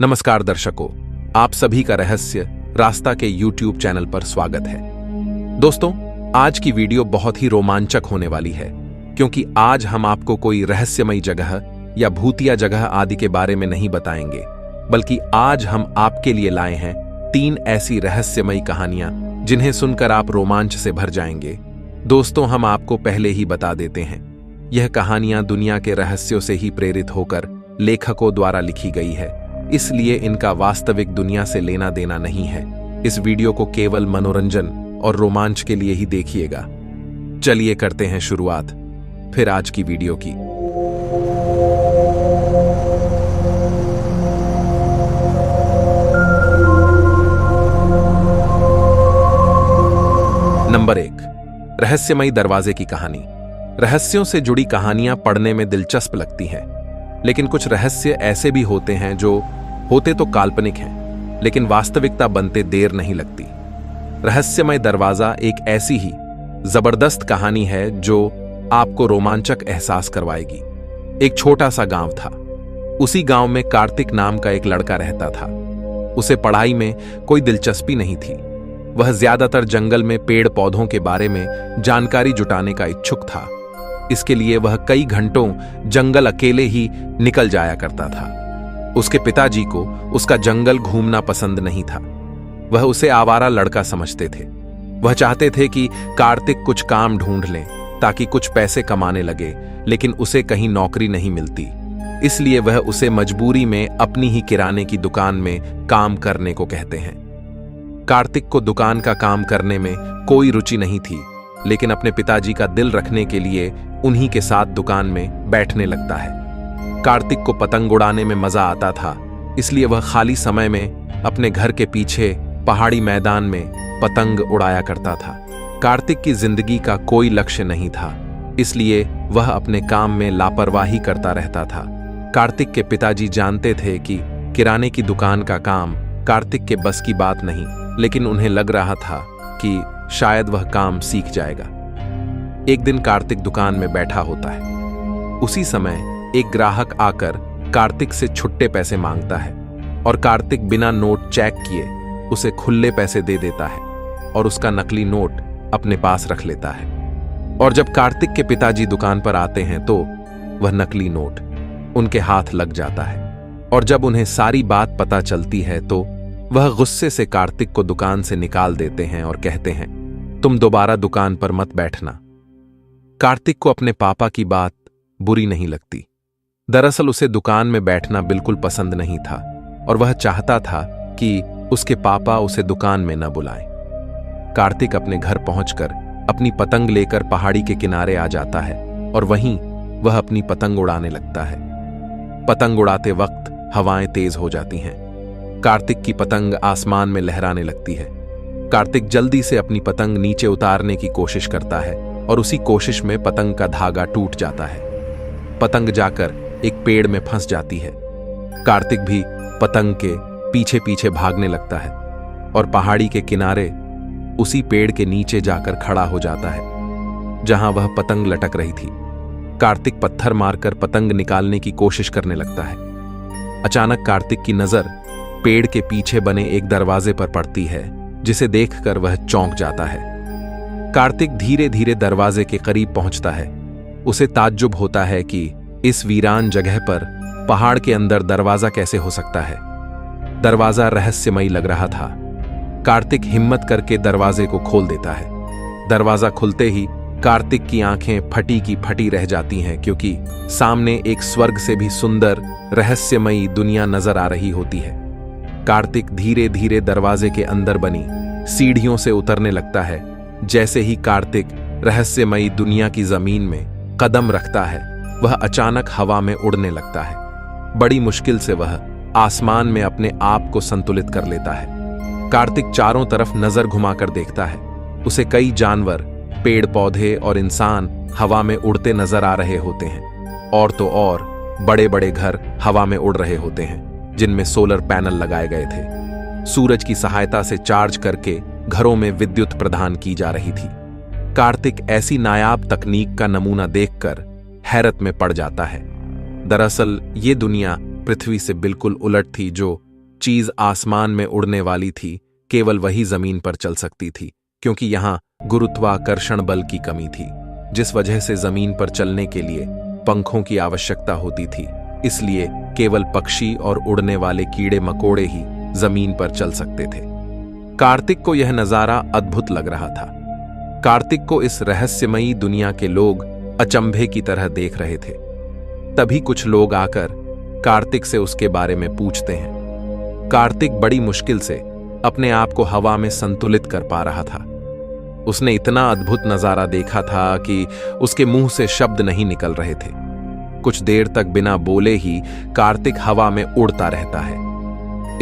नमस्कार दर्शकों, आप सभी का रहस्य रास्ता के YouTube चैनल पर स्वागत है। दोस्तों, आज की वीडियो बहुत ही रोमांचक होने वाली है क्योंकि आज हम आपको कोई रहस्यमयी जगह या भूतिया जगह आदि के बारे में नहीं बताएंगे, बल्कि आज हम आपके लिए लाए हैं 3 ऐसी रहस्यमयी कहानियां जिन्हें सुनकर आप रोमांच से भर जाएंगे। दोस्तों, हम आपको पहले ही बता देते हैं, यह कहानियां दुनिया के रहस्यों से ही प्रेरित होकर लेखकों द्वारा लिखी गई है, इसलिए इनका वास्तविक दुनिया से लेना देना नहीं है। इस वीडियो को केवल मनोरंजन और रोमांच के लिए ही देखिएगा। चलिए करते हैं शुरुआत फिर आज की वीडियो की। नंबर 1, रहस्यमयी दरवाजे की कहानी। रहस्यों से जुड़ी कहानियां पढ़ने में दिलचस्प लगती हैं, लेकिन कुछ रहस्य ऐसे भी होते हैं जो होते तो काल्पनिक हैं, लेकिन वास्तविकता बनते देर नहीं लगती। रहस्यमय दरवाजा एक ऐसी ही जबरदस्त कहानी है जो आपको रोमांचक एहसास करवाएगी। एक छोटा सा गांव था। उसी गांव में कार्तिक नाम का एक लड़का रहता था। उसे पढ़ाई में कोई दिलचस्पी नहीं थी। वह ज्यादातर जंगल में पेड़ पौधों के बारे में जानकारी जुटाने का इच्छुक था। इसके लिए वह कई घंटों जंगल अकेले ही निकल जाया करता था। उसके पिताजी को उसका जंगल घूमना पसंद नहीं था। वह उसे आवारा लड़का समझते थे। वह चाहते थे कि कार्तिक कुछ काम ढूंढ ले ताकि कुछ पैसे कमाने लगे, लेकिन उसे कहीं नौकरी नहीं मिलती। इसलिए वह उसे मजबूरी में अपनी ही किराने की दुकान में काम करने को कहते हैं। कार्तिक को दुकान का काम करने में कोई रुचि नहीं थी, लेकिन अपने पिताजी का दिल रखने के लिए उन्हीं के साथ दुकान में बैठने लगता है। कार्तिक को पतंग उड़ाने में मजा आता था, इसलिए वह खाली समय में अपने घर के पीछे पहाड़ी मैदान में पतंग उड़ाया करता था। कार्तिक की जिंदगी का कोई लक्ष्य नहीं था, इसलिए वह अपने काम में लापरवाही करता रहता था। कार्तिक के पिताजी जानते थे कि किराने की दुकान का काम कार्तिक के बस की बात नहीं, लेकिन उन्हें लग रहा था कि शायद वह काम सीख जाएगा। एक दिन कार्तिक दुकान में बैठा होता है। उसी समय एक ग्राहक आकर कार्तिक से छुट्टे पैसे मांगता है और कार्तिक बिना नोट चेक किए उसे खुले पैसे दे देता है और उसका नकली नोट अपने पास रख लेता है। और जब कार्तिक के पिताजी दुकान पर आते हैं तो वह नकली नोट उनके हाथ लग जाता है, और जब उन्हें सारी बात पता चलती है तो वह गुस्से से कार्तिक को दुकान से निकाल देते हैं और कहते हैं, तुम दोबारा दुकान पर मत बैठना। कार्तिक को अपने पापा की बात बुरी नहीं लगती। दरअसल उसे दुकान में बैठना बिल्कुल पसंद नहीं था और वह चाहता था कि उसके पापा उसे दुकान में न बुलाएं। कार्तिक अपने घर पहुंचकर अपनी पतंग लेकर पहाड़ी के किनारे आ जाता है और वहीं वह अपनी पतंग उड़ाने लगता है। पतंग उड़ाते वक्त हवाएं तेज हो जाती हैं। कार्तिक की पतंग आसमान में लहराने लगती है। कार्तिक जल्दी से अपनी पतंग नीचे उतारने की कोशिश करता है और उसी कोशिश में पतंग का धागा टूट जाता है। पतंग जाकर एक पेड़ में फंस जाती है। कार्तिक भी पतंग के पीछे पीछे भागने लगता है और पहाड़ी के किनारे उसी पेड़ के नीचे जाकर खड़ा हो जाता है जहां वह पतंग लटक रही थी। कार्तिक पत्थर मारकर पतंग निकालने की कोशिश करने लगता है। अचानक कार्तिक की नजर पेड़ के पीछे बने एक दरवाजे पर पड़ती है, जिसे देखकर वह चौंक जाता है। कार्तिक धीरे धीरे दरवाजे के करीब पहुंचता है। उसे ताज्जुब होता है कि इस वीरान जगह पर पहाड़ के अंदर दरवाजा कैसे हो सकता है। दरवाजा रहस्यमयी लग रहा था। कार्तिक हिम्मत करके दरवाजे को खोल देता है। दरवाजा खुलते ही कार्तिक की आंखें फटी की फटी रह जाती हैं, क्योंकि सामने एक स्वर्ग से भी सुंदर रहस्यमयी दुनिया नजर आ रही होती है। कार्तिक धीरे धीरे दरवाजे के अंदर बनी सीढ़ियों से उतरने लगता है। जैसे ही कार्तिक रहस्यमयी दुनिया की जमीन में कदम रखता है, वह अचानक हवा में उड़ने लगता है। बड़ी मुश्किल से वह आसमान में अपने आप को संतुलित कर लेता है। कार्तिक चारों तरफ नजर घुमाकर देखता है। उसे कई जानवर, पेड़ पौधे और इंसान हवा में उड़ते नजर आ रहे होते हैं। और तो और बड़े बड़े घर हवा में उड़ रहे होते हैं, जिनमें सोलर पैनल लगाए गए थे। सूरज की सहायता से चार्ज करके घरों में विद्युत प्रदान की जा रही थी। कार्तिक ऐसी नायाब तकनीक का नमूना देखकर हैरत में पड़ जाता है। दरअसल ये दुनिया पृथ्वी से बिल्कुल उलट थी, जो चीज आसमान में उड़ने वाली थी, केवल वही जमीन पर चल सकती थी, क्योंकि यहां गुरुत्वाकर्षण बल की कमी थी, जिस वजह से जमीन पर चलने के लिए पंखों की आवश्यकता होती थी। इसलिए केवल पक्षी और उड़ने वाले कीड़े मकोड़े ही जमीन पर चल सकते थे। कार्तिक को यह नजारा अद्भुत लग रहा था। कार्तिक को इस रहस्यमयी दुनिया के लोग अचंभे की तरह देख रहे थे। तभी कुछ लोग आकर कार्तिक से उसके बारे में पूछते हैं। कार्तिक बड़ी मुश्किल से अपने आप को हवा में संतुलित कर पा रहा था। उसने इतना अद्भुत नजारा देखा था कि उसके मुंह से शब्द नहीं निकल रहे थे। कुछ देर तक बिना बोले ही कार्तिक हवा में उड़ता रहता है।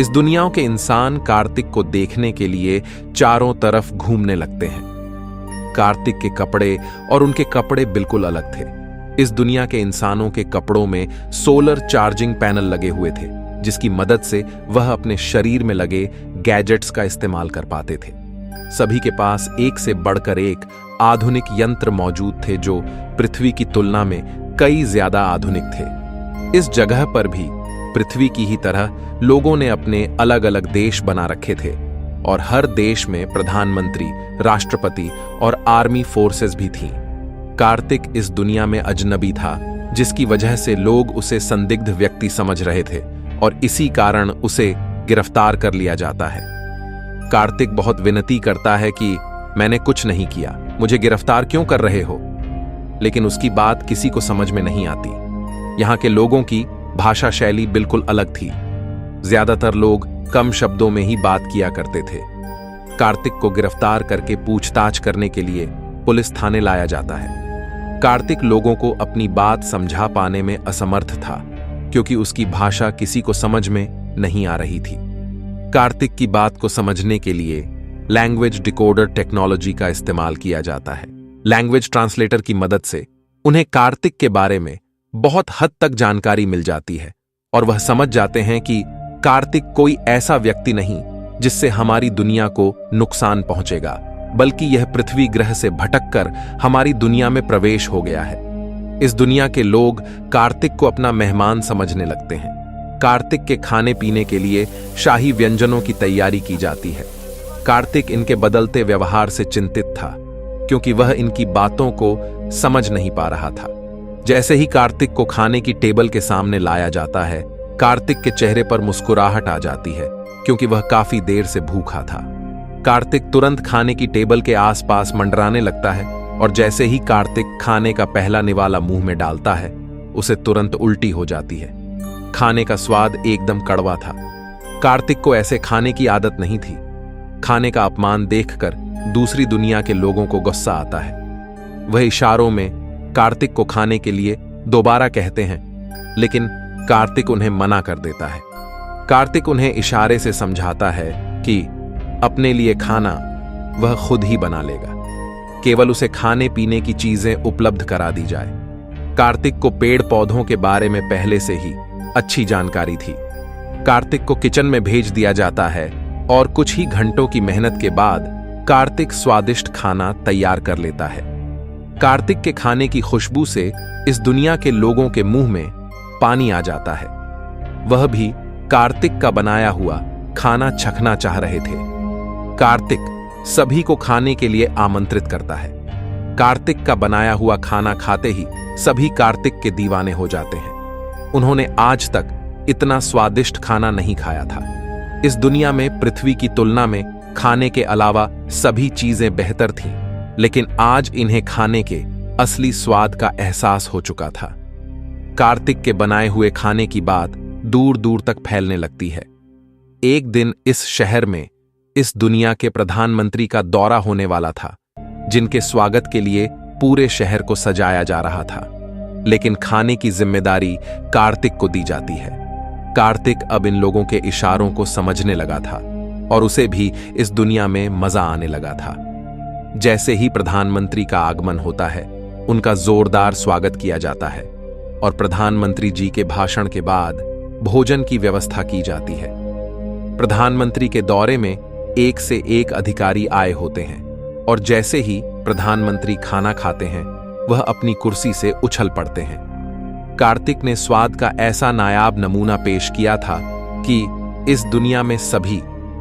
इस दुनिया के इंसान कार्तिक को देखने के लिए चारों तरफ घूमने लगते हैं। कार्तिक के कपड़े और उनके कपड़े बिल्कुल अलग थे। इस दुनिया के इंसानों के कपड़ों में सोलर चार्जिंग पैनल लगे हुए थे, जिसकी मदद से वह अपने शरीर में लगे गैजेट्स का इस्तेमाल कर पाते थे। सभी के पास एक से बढ़कर एक आधुनिक यंत्र मौजूद थे, जो पृथ्वी की तुलना में कई ज्यादा आधुनिक थे। इस जगह पर भी पृथ्वी की ही तरह लोगों ने अपने अलग अलग देश बना रखे थे, और हर देश में प्रधानमंत्री, राष्ट्रपति और आर्मी फोर्सेस भी थीं। कार्तिक इस दुनिया में अजनबी था, जिसकी वजह से लोग उसे संदिग्ध व्यक्ति समझ रहे थे, और इसी कारण उसे गिरफ्तार कर लिया जाता है। कार्तिक बहुत विनती करता है कि मैंने कुछ नहीं किया, मुझे गिरफ्तार क्यों कर रहे हो? लेकिन उसकी बात किसी को समझ में नहीं आती। यहाँ के लोगों की भाषा शैली बिल्कुल अलग थी। ज्यादातर लोग कम शब्दों में ही बात किया करते थे। कार्तिक को गिरफ्तार करके पूछताछ करने के लिए पुलिस थाने लाया जाता है। कार्तिक लोगों को अपनी बात समझा पाने में असमर्थ था, क्योंकि उसकी भाषा किसी को समझ में नहीं आ रही थी। कार्तिक की बात को समझने के लिए लैंग्वेज डिकोडर टेक्नोलॉजी का इस्तेमाल किया जाता है। लैंग्वेज ट्रांसलेटर की मदद से उन्हें कार्तिक के बारे में बहुत हद तक जानकारी मिल जाती है, और वह समझ जाते हैं कि कार्तिक कोई ऐसा व्यक्ति नहीं जिससे हमारी दुनिया को नुकसान पहुंचेगा, बल्कि यह पृथ्वी ग्रह से भटककर हमारी दुनिया में प्रवेश हो गया है। इस दुनिया के लोग कार्तिक को अपना मेहमान समझने लगते हैं। कार्तिक के खाने पीने के लिए शाही व्यंजनों की तैयारी की जाती है। कार्तिक इनके बदलते व्यवहार से चिंतित था, क्योंकि वह इनकी बातों को समझ नहीं पा रहा था। जैसे ही कार्तिक को खाने की टेबल के सामने लाया जाता है, कार्तिक के चेहरे पर मुस्कुराहट आ जाती है, क्योंकि वह काफी देर से भूखा था। कार्तिक तुरंत खाने की टेबल के आसपास मंडराने लगता है, और जैसे ही कार्तिक खाने का पहला निवाला मुंह में डालता है, उसे तुरंत उल्टी हो जाती है। खाने का स्वाद एकदम कड़वा था। कार्तिक को ऐसे खाने की आदत नहीं थी। खाने का अपमान देखकर दूसरी दुनिया के लोगों को गुस्सा आता है। वह इशारों में कार्तिक को खाने के लिए दोबारा कहते हैं, लेकिन कार्तिक उन्हें मना कर देता है। कार्तिक उन्हें इशारे से समझाता है कि अपने लिए खाना वह खुद ही बना लेगा, केवल उसे खाने पीने की चीजें उपलब्ध करा दी जाए। कार्तिक को पेड़ पौधों के बारे में पहले से ही अच्छी जानकारी थी। कार्तिक को किचन में भेज दिया जाता है, और कुछ ही घंटों की मेहनत के बाद कार्तिक स्वादिष्ट खाना तैयार कर लेता है। कार्तिक के खाने की खुशबू से इस दुनिया के लोगों के मुंह में पानी आ जाता है। वह भी कार्तिक का बनाया हुआ खाना चखना चाह रहे थे। कार्तिक सभी को खाने के लिए आमंत्रित करता है। कार्तिक का बनाया हुआ खाना खाते ही सभी कार्तिक के दीवाने हो जाते हैं। उन्होंने आज तक इतना स्वादिष्ट खाना नहीं खाया था। इस दुनिया में पृथ्वी की तुलना में खाने के अलावा सभी चीजें बेहतर थीं, लेकिन आज इन्हें खाने के असली स्वाद का एहसास हो चुका था। कार्तिक के बनाए हुए खाने की बात दूर दूर तक फैलने लगती है। एक दिन इस शहर में इस दुनिया के प्रधानमंत्री का दौरा होने वाला था, जिनके स्वागत के लिए पूरे शहर को सजाया जा रहा था। लेकिन खाने की जिम्मेदारी कार्तिक को दी जाती है। कार्तिक अब इन लोगों के इशारों को समझने लगा था, और उसे भी इस दुनिया में मजा आने लगा था। जैसे ही प्रधानमंत्री का आगमन होता है, उनका जोरदार स्वागत किया जाता है, और प्रधानमंत्री जी के भाषण के बाद भोजन की व्यवस्था की जाती है। प्रधानमंत्री के दौरे में एक से एक अधिकारी आए होते हैं, और जैसे ही प्रधानमंत्री खाना खाते हैं, वह अपनी कुर्सी से उछल पड़ते हैं। कार्तिक ने स्वाद का ऐसा नायाब नमूना पेश किया था कि इस दुनिया में सभी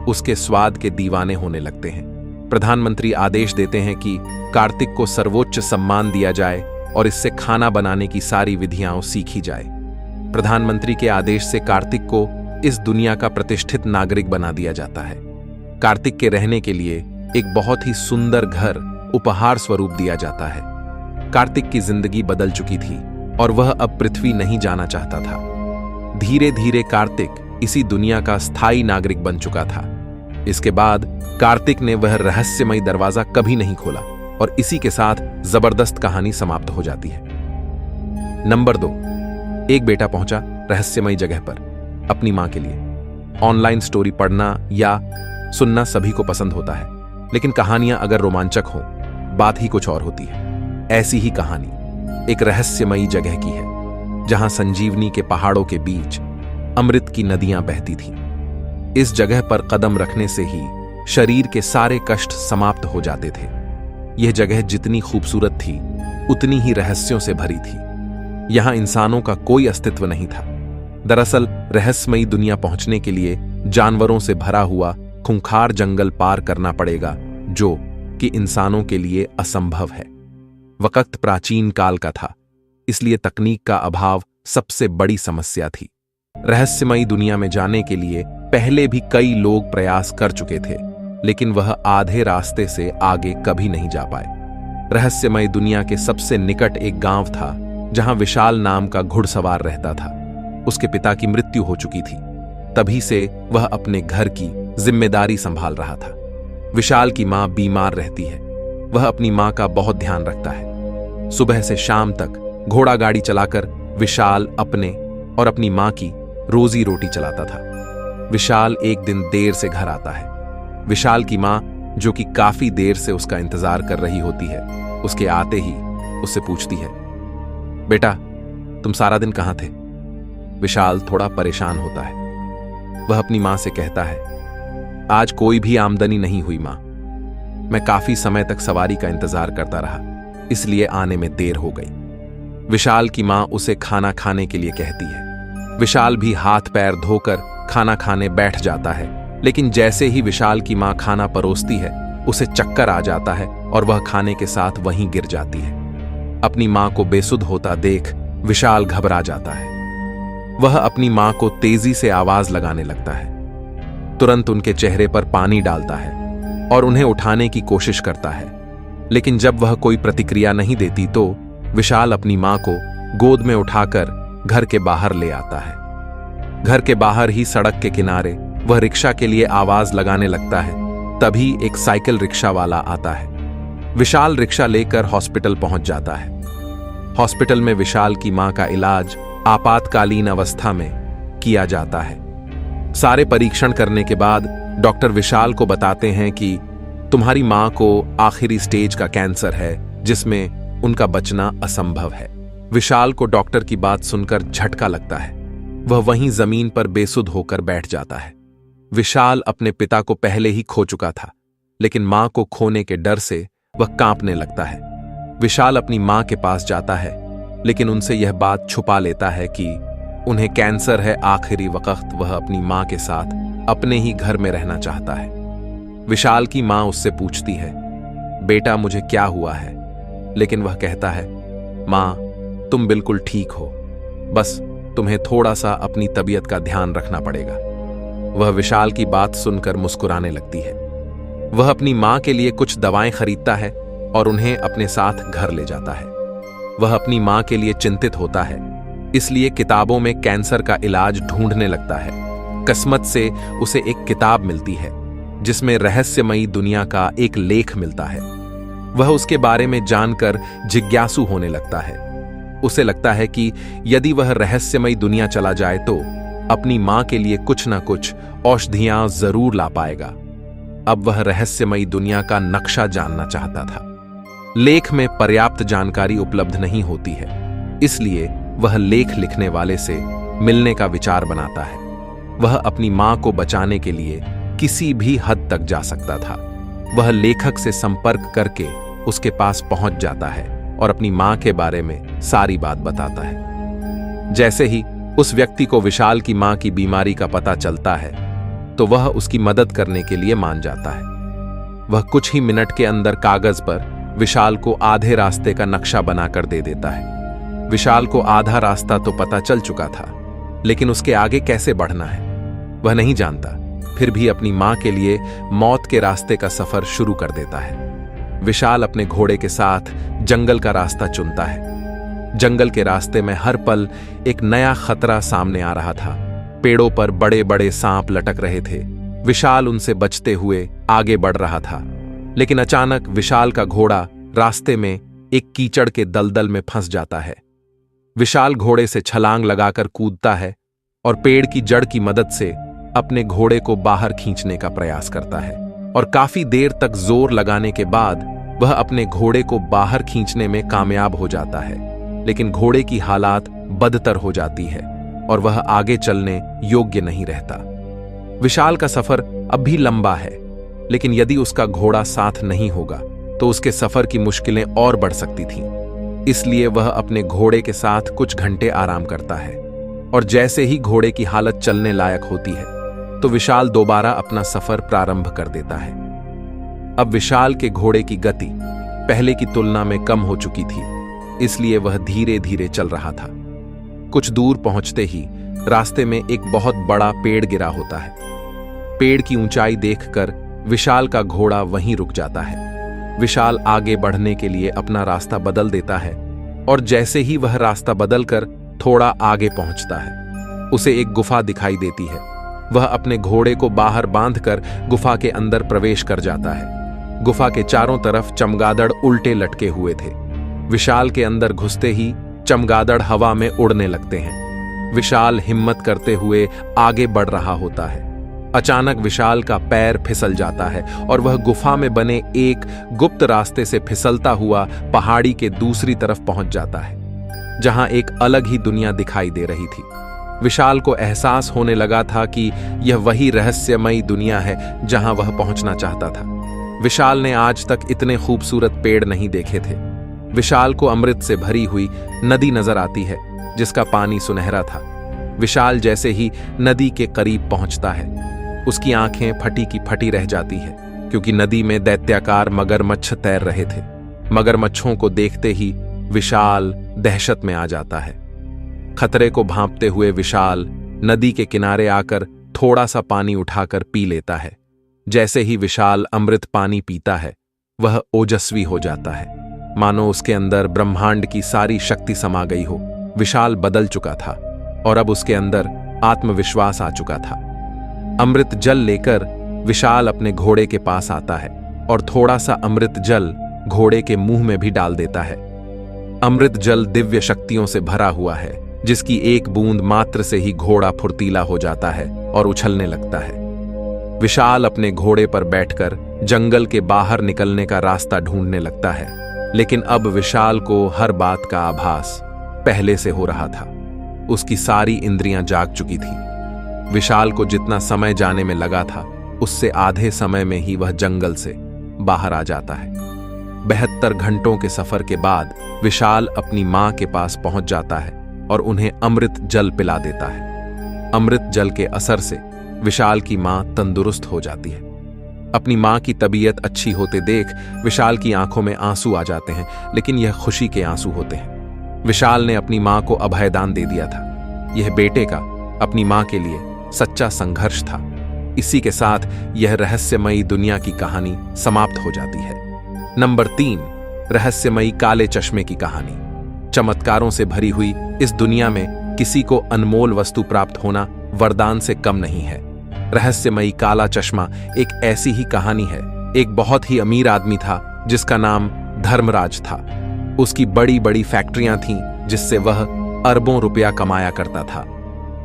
उसके स्वाद के दीवाने होने लगते हैं। प्रधानमंत्री आदेश देते हैं कि कार्तिक को सर्वोच्च सम्मान दिया जाए और इससे खाना बनाने की सारी विधियां सीखी जाए। प्रधानमंत्री के आदेश से कार्तिक को इस दुनिया का प्रतिष्ठित नागरिक बना दिया जाता है। कार्तिक के रहने के लिए एक बहुत ही सुंदर घर उपहार स्वरूप दिया जाता है। कार्तिक की जिंदगी बदल चुकी थी और वह अब पृथ्वी नहीं जाना चाहता था। धीरे धीरे कार्तिक इसी दुनिया का स्थायी नागरिक बन चुका था। इसके बाद कार्तिक ने वह रहस्यमयी दरवाजा कभी नहीं खोला और इसी के साथ जबरदस्त कहानी समाप्त हो जाती है। नंबर 2, एक बेटा पहुंचा रहस्यमयी जगह पर अपनी मां के लिए। ऑनलाइन स्टोरी पढ़ना या सुनना सभी को पसंद होता है, लेकिन कहानियां अगर रोमांचक हो, बात ही कुछ और होती है। ऐसी ही कहानी एक रहस्यमयी जगह की है, जहां संजीवनी के पहाड़ों के बीच अमृत की नदियां बहती थीं। इस जगह पर कदम रखने से ही शरीर के सारे कष्ट समाप्त हो जाते थे। यह जगह जितनी खूबसूरत थी, उतनी ही रहस्यों से भरी थी। यहां इंसानों का कोई अस्तित्व नहीं था। दरअसल रहस्यमयी दुनिया पहुंचने के लिए जानवरों से भरा हुआ खूंखार जंगल पार करना पड़ेगा, जो कि इंसानों के लिए असंभव है। वक्त प्राचीन काल का था, इसलिए तकनीक का अभाव सबसे बड़ी समस्या थी। रहस्यमयी दुनिया में जाने के लिए पहले भी कई लोग प्रयास कर चुके थे, लेकिन वह आधे रास्ते से आगे कभी नहीं जा पाए। रहस्यमयी दुनिया के सबसे निकट एक गांव था, जहां विशाल नाम का घुड़सवार रहता था। उसके पिता की मृत्यु हो चुकी थी। तभी से वह अपने घर की जिम्मेदारी संभाल रहा था। विशाल की मां बीमार रहती है। वह अपनी मां का बहुत ध्यान रखता है। सुबह से शाम तक घोड़ा गाड़ी चलाकर विशाल अपने और अपनी मां की रोजी रोटी चलाता था। विशाल एक दिन देर से घर आता है। विशाल की मां, जो कि काफी देर से उसका इंतजार कर रही होती है, उसके आते ही उससे पूछती है, बेटा तुम सारा दिन कहां थे? विशाल थोड़ा परेशान होता है। वह अपनी मां से कहता है, आज कोई भी आमदनी नहीं हुई मां। मैं काफी समय तक सवारी का इंतजार करता रहा, इसलिए आने में देर हो गई। विशाल की मां उसे खाना खाने के लिए कहती है। विशाल भी हाथ पैर धोकर खाना खाने बैठ जाता है, लेकिन जैसे ही विशाल की मां खाना परोसती है, उसे चक्कर आ जाता है और वह खाने के साथ वहीं गिर जाती है। अपनी मां को बेसुध होता देख विशाल घबरा जाता है। वह अपनी मां को तेजी से आवाज लगाने लगता है। तुरंत उनके चेहरे पर पानी डालता है और उन्हें उठाने की कोशिश करता है, लेकिन जब वह कोई प्रतिक्रिया नहीं देती तो विशाल अपनी मां को गोद में उठाकर घर के बाहर ले आता है। घर के बाहर ही सड़क के किनारे वह रिक्शा के लिए आवाज लगाने लगता है। तभी एक साइकिल रिक्शा वाला आता है। विशाल रिक्शा लेकर हॉस्पिटल पहुंच जाता है। हॉस्पिटल में विशाल की मां का इलाज आपातकालीन अवस्था में किया जाता है। सारे परीक्षण करने के बाद डॉक्टर विशाल को बताते हैं कि तुम्हारी मां को आखिरी स्टेज का कैंसर है, जिसमें उनका बचना असंभव है। विशाल को डॉक्टर की बात सुनकर झटका लगता है। वह वहीं जमीन पर बेसुध होकर बैठ जाता है। विशाल अपने पिता को पहले ही खो चुका था, लेकिन मां को खोने के डर से वह कांपने लगता है। विशाल अपनी मां के पास जाता है, लेकिन उनसे यह बात छुपा लेता है कि उन्हें कैंसर है। आखिरी वक्त वह अपनी मां के साथ अपने ही घर में रहना चाहता है। विशाल की मां उससे पूछती है, बेटा मुझे क्या हुआ है? लेकिन वह कहता है, मां तुम बिल्कुल ठीक हो, बस तुम्हें थोड़ा सा अपनी तबीयत का ध्यान रखना पड़ेगा। वह विशाल की बात सुनकर मुस्कुराने लगती है। वह अपनी मां के लिए कुछ दवाएं खरीदता है और उन्हें अपने साथ घर ले जाता है। वह अपनी मां के लिए चिंतित होता है, इसलिए किताबों में कैंसर का इलाज ढूंढने लगता है। किस्मत से उसे एक किताब मिलती है, जिसमें रहस्यमयी दुनिया का एक लेख मिलता है। वह उसके बारे में जानकर जिज्ञासु होने लगता है। उसे लगता है कि यदि वह रहस्यमयी दुनिया चला जाए तो अपनी मां के लिए कुछ ना कुछ औषधियां जरूर ला पाएगा। अब वह रहस्यमयी दुनिया का नक्शा जानना चाहता था। लेख में पर्याप्त जानकारी उपलब्ध नहीं होती है, इसलिए वह लेख लिखने वाले से मिलने का विचार बनाता है। वह अपनी मां को बचाने के लिए किसी भी हद तक जा सकता था। वह लेखक से संपर्क करके उसके पास पहुंच जाता है और अपनी मां के बारे में सारी बात बताता है। जैसे ही उस व्यक्ति को विशाल की मां की बीमारी का पता चलता है, तो वह उसकी मदद करने के लिए मान जाता है। वह कुछ ही मिनट के अंदर कागज पर विशाल को आधे रास्ते का नक्शा बनाकर दे देता है। विशाल को आधा रास्ता तो पता चल चुका था, लेकिन उसके आगे कैसे बढ़ना है वह नहीं जानता। फिर भी अपनी मां के लिए मौत के रास्ते का सफर शुरू कर देता है। विशाल अपने घोड़े के साथ जंगल का रास्ता चुनता है। जंगल के रास्ते में हर पल एक नया खतरा सामने आ रहा था। पेड़ों पर बड़े बड़े सांप लटक रहे थे। विशाल उनसे बचते हुए आगे बढ़ रहा था, लेकिन अचानक विशाल का घोड़ा रास्ते में एक कीचड़ के दलदल में फंस जाता है। विशाल घोड़े से छलांग लगाकर कूदता है और पेड़ की जड़ की मदद से अपने घोड़े को बाहर खींचने का प्रयास करता है, और काफी देर तक जोर लगाने के बाद वह अपने घोड़े को बाहर खींचने में कामयाब हो जाता है। लेकिन घोड़े की हालात बदतर हो जाती है और वह आगे चलने योग्य नहीं रहता। विशाल का सफर अब भी लंबा है, लेकिन यदि उसका घोड़ा साथ नहीं होगा तो उसके सफर की मुश्किलें और बढ़ सकती थीं। इसलिए वह अपने घोड़े के साथ कुछ घंटे आराम करता है, और जैसे ही घोड़े की हालत चलने लायक होती है तो विशाल दोबारा अपना सफर प्रारंभ कर देता है। अब विशाल के घोड़े की गति पहले की तुलना में कम हो चुकी थी, इसलिए वह धीरे धीरे चल रहा था। कुछ दूर पहुंचते ही रास्ते में एक बहुत बड़ा पेड़ गिरा होता है। पेड़ की ऊंचाई देखकर विशाल का घोड़ा वहीं रुक जाता है। विशाल आगे बढ़ने के लिए अपना रास्ता बदल देता है, और जैसे ही वह रास्ता बदलकर थोड़ा आगे पहुंचता है उसे एक गुफा दिखाई देती है। वह अपने घोड़े को बाहर बांधकर गुफा के अंदर प्रवेश कर जाता है। गुफा के चारों तरफ चमगादड़ उल्टे लटके हुए थे। विशाल के अंदर घुसते ही चमगादड़ हवा में उड़ने लगते हैं। विशाल हिम्मत करते हुए आगे बढ़ रहा होता है। अचानक विशाल का पैर फिसल जाता है और वह गुफा में बने एक गुप्त रास्ते से फिसलता हुआ पहाड़ी के दूसरी तरफ पहुंच जाता है, जहां एक अलग ही दुनिया दिखाई दे रही थी। विशाल को एहसास होने लगा था कि यह वही रहस्यमयी दुनिया है जहां वह पहुंचना चाहता था। विशाल ने आज तक इतने खूबसूरत पेड़ नहीं देखे थे। विशाल को अमृत से भरी हुई नदी नजर आती है, जिसका पानी सुनहरा था। विशाल जैसे ही नदी के करीब पहुंचता है उसकी आंखें फटी की फटी रह जाती है, क्योंकि नदी में दैत्याकार मगरमच्छ तैर रहे थे। मगरमच्छों को देखते ही विशाल दहशत में आ जाता है। खतरे को भांपते हुए विशाल नदी के किनारे आकर थोड़ा सा पानी उठाकर पी लेता है। जैसे ही विशाल अमृत पानी पीता है वह ओजस्वी हो जाता है, मानो उसके अंदर ब्रह्मांड की सारी शक्ति समा गई हो। विशाल बदल चुका था और अब उसके अंदर आत्मविश्वास आ चुका था। अमृत जल लेकर विशाल अपने घोड़े के पास आता है और थोड़ा सा अमृत जल घोड़े के मुंह में भी डाल देता है। अमृत जल दिव्य शक्तियों से भरा हुआ है, जिसकी एक बूंद मात्र से ही घोड़ा फुर्तीला हो जाता है और उछलने लगता है। विशाल अपने घोड़े पर बैठकर जंगल के बाहर निकलने का रास्ता ढूंढने लगता है, लेकिन अब विशाल को हर बात का आभास पहले से हो रहा था। उसकी सारी इंद्रियां जाग चुकी थी। विशाल को जितना समय जाने में लगा था उससे आधे समय में ही वह जंगल से बाहर आ जाता है। 72 घंटों के सफर के बाद विशाल अपनी मां के पास पहुंच जाता है और उन्हें अमृत जल पिला देता है। अमृत जल के असर से विशाल की मां तंदुरुस्त हो जाती है। अपनी मां की तबीयत अच्छी होते देख विशाल की आंखों में आंसू आ जाते हैं, लेकिन यह खुशी के आंसू होते हैं। विशाल ने अपनी मां को अभयदान दे दिया था। यह बेटे का अपनी मां के लिए सच्चा संघर्ष था। इसी के साथ यह रहस्यमयी दुनिया की कहानी समाप्त हो जाती है। नंबर 3, रहस्यमयी काले चश्मे की कहानी। चमत्कारों से भरी हुई इस दुनिया में किसी को अनमोल वस्तु प्राप्त होना वरदान से कम नहीं है। रहस्यमयी काला चश्मा एक ऐसी ही कहानी है। एक बहुत ही अमीर आदमी था जिसका नाम धर्मराज था। उसकी बड़ी बड़ी फैक्ट्रियां थीं जिससे वह अरबों रुपया कमाया करता था।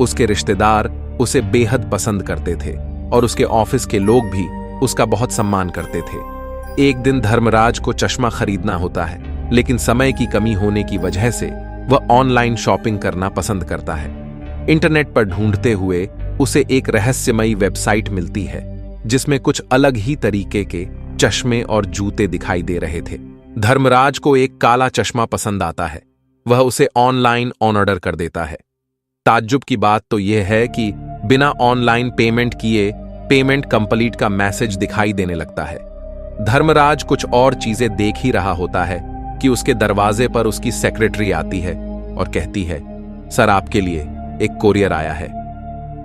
उसके रिश्तेदार उसे बेहद पसंद करते थे और उसके ऑफिस के लोग भी उसका बहुत सम्मान करते थे। एक दिन धर्मराज को चश्मा खरीदना होता है, लेकिन समय की कमी होने की वजह से वह ऑनलाइन शॉपिंग करना पसंद करता है। इंटरनेट पर ढूंढते हुए उसे एक रहस्यमयी वेबसाइट मिलती है जिसमें कुछ अलग ही तरीके के चश्मे और जूते दिखाई दे रहे थे। धर्मराज को एक काला चश्मा पसंद आता है। वह उसे ऑनलाइन ऑर्डर कर देता है। ताज्जुब की बात तो यह है कि बिना ऑनलाइन पेमेंट किए पेमेंट कंप्लीट का मैसेज दिखाई देने लगता है। धर्मराज कुछ और चीजें देख ही रहा होता है कि उसके दरवाजे पर उसकी सेक्रेटरी आती है और कहती है, सर आपके लिए एक कोरियर आया है।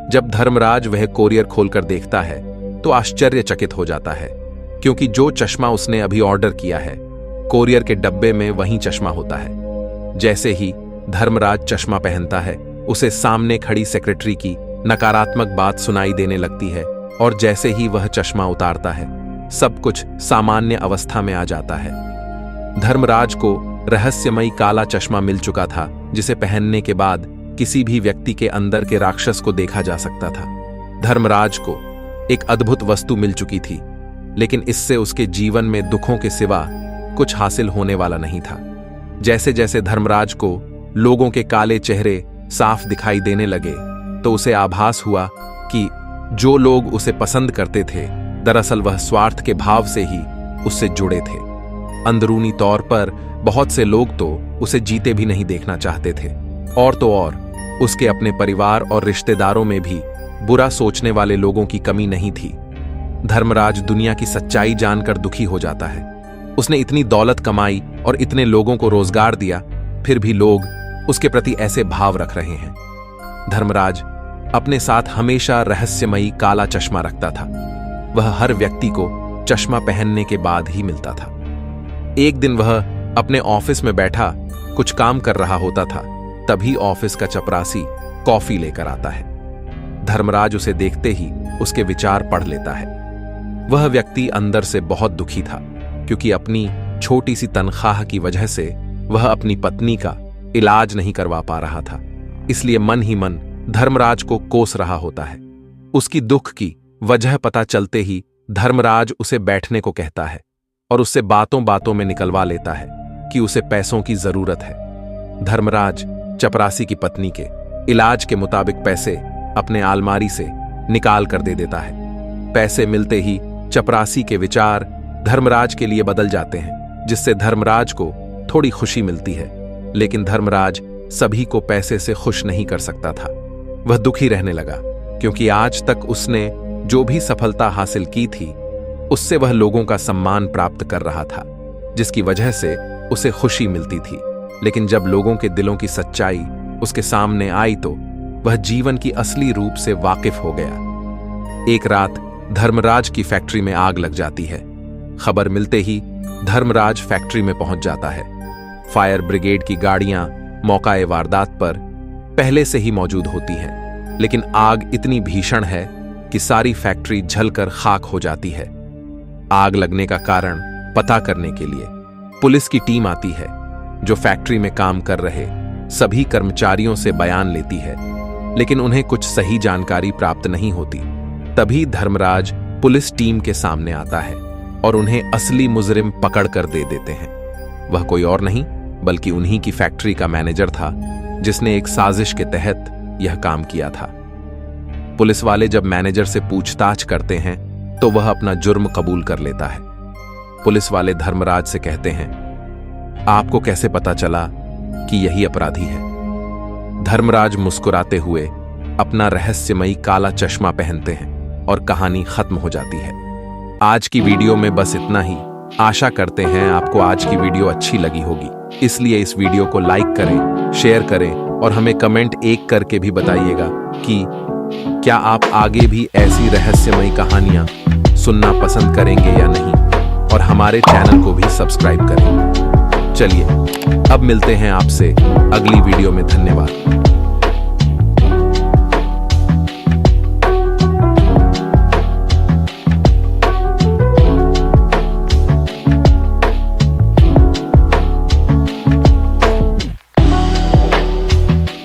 जब धर्मराज वह कोरियर खोलकर देखता है तो आश्चर्यचकित हो जाता है, क्योंकि जो चश्मा उसने अभी ऑर्डर किया है कोरियर के डब्बे में वही चश्मा होता है। जैसे ही धर्मराज चश्मा पहनता है उसे सामने खड़ी सेक्रेटरी की नकारात्मक बात सुनाई देने लगती है, और जैसे ही वह चश्मा उतारता है सब कुछ सामान्य अवस्था में आ जाता है। धर्मराज को रहस्यमयी काला चश्मा मिल चुका था, जिसे पहनने के बाद किसी भी व्यक्ति के अंदर के राक्षस को देखा जा सकता था। धर्मराज को एक अद्भुत वस्तु मिल चुकी थी, लेकिन इससे उसके जीवन में दुखों के सिवा कुछ हासिल होने वाला नहीं था। जैसे जैसे धर्मराज को लोगों के काले चेहरे साफ दिखाई देने लगे तो उसे आभास हुआ कि जो लोग उसे पसंद करते थे दरअसल वह स्वार्थ के भाव से ही उससे जुड़े थे। अंदरूनी तौर पर बहुत से लोग तो उसे जीते भी नहीं देखना चाहते थे, और तो और उसके अपने परिवार और रिश्तेदारों में भी बुरा सोचने वाले लोगों की कमी नहीं थी। धर्मराज दुनिया की सच्चाई जानकर दुखी हो जाता है। उसने इतनी दौलत कमाई और इतने लोगों को रोजगार दिया, फिर भी लोग उसके प्रति ऐसे भाव रख रहे हैं। धर्मराज अपने साथ हमेशा रहस्यमयी काला चश्मा रखता था। वह हर व्यक्ति को चश्मा पहनने के बाद ही मिलता था। एक दिन वह अपने ऑफिस में बैठा कुछ काम कर रहा होता था, तभी ऑफिस का चपरासी कॉफी लेकर आता है। धर्मराज उसे देखते ही उसके विचार पढ़ लेता है। वह व्यक्ति अंदर से बहुत दुखी था, क्योंकि अपनी छोटी सी तनख्वाह की वजह से वह अपनी पत्नी का इलाज नहीं करवा पा रहा था। इसलिए मन ही मन धर्मराज को कोस रहा होता है। उसकी दुख की वजह पता चलते ही धर्मराज उसे बैठने को कहता है और उससे बातों बातों में निकलवा लेता है कि उसे पैसों की जरूरत है। धर्मराज चपरासी की पत्नी के इलाज के मुताबिक पैसे अपने अलमारी से निकाल कर दे देता है। पैसे मिलते ही चपरासी के विचार धर्मराज के लिए बदल जाते हैं, जिससे धर्मराज को थोड़ी खुशी मिलती है। लेकिन धर्मराज सभी को पैसे से खुश नहीं कर सकता था। वह दुखी रहने लगा, क्योंकि आज तक उसने जो भी सफलता हासिल की थी उससे वह लोगों का सम्मान प्राप्त कर रहा था, जिसकी वजह से उसे खुशी मिलती थी। लेकिन जब लोगों के दिलों की सच्चाई उसके सामने आई तो वह जीवन की असली रूप से वाकिफ हो गया। एक रात धर्मराज की फैक्ट्री में आग लग जाती है। खबर मिलते ही धर्मराज फैक्ट्री में पहुंच जाता है। फायर ब्रिगेड की गाड़ियां मौकाए वारदात पर पहले से ही मौजूद होती हैं, लेकिन आग इतनी भीषण है कि सारी फैक्ट्री जलकर खाक हो जाती है। आग लगने का कारण पता करने के लिए पुलिस की टीम आती है, जो फैक्ट्री में काम कर रहे सभी कर्मचारियों से बयान लेती है, लेकिन उन्हें कुछ सही जानकारी प्राप्त नहीं होती। तभी धर्मराज पुलिस टीम के सामने आता है और उन्हें असली मुजरिम पकड़ कर दे देते हैं। वह कोई और नहीं बल्कि उन्हीं की फैक्ट्री का मैनेजर था, जिसने एक साजिश के तहत यह काम किया था। पुलिस वाले जब मैनेजर से पूछताछ करते हैं तो वह अपना जुर्म कबूल कर लेता है। पुलिस वाले धर्मराज से कहते हैं, आपको कैसे पता चला कि यही अपराधी है? धर्मराज मुस्कुराते हुए अपना रहस्यमयी काला चश्मा पहनते हैं और कहानी खत्म हो जाती है। आज की वीडियो में बस इतना ही। आशा करते हैं आपको आज की वीडियो अच्छी लगी होगी, इसलिए इस वीडियो को लाइक करें, शेयर करें और हमें कमेंट एक करके भी बताइएगा कि क्या आप आगे भी ऐसी रहस्यमयी कहानियां सुनना पसंद करेंगे या नहीं, और हमारे चैनल को भी सब्सक्राइब करें। चलिए अब मिलते हैं आपसे अगली वीडियो में। धन्यवाद।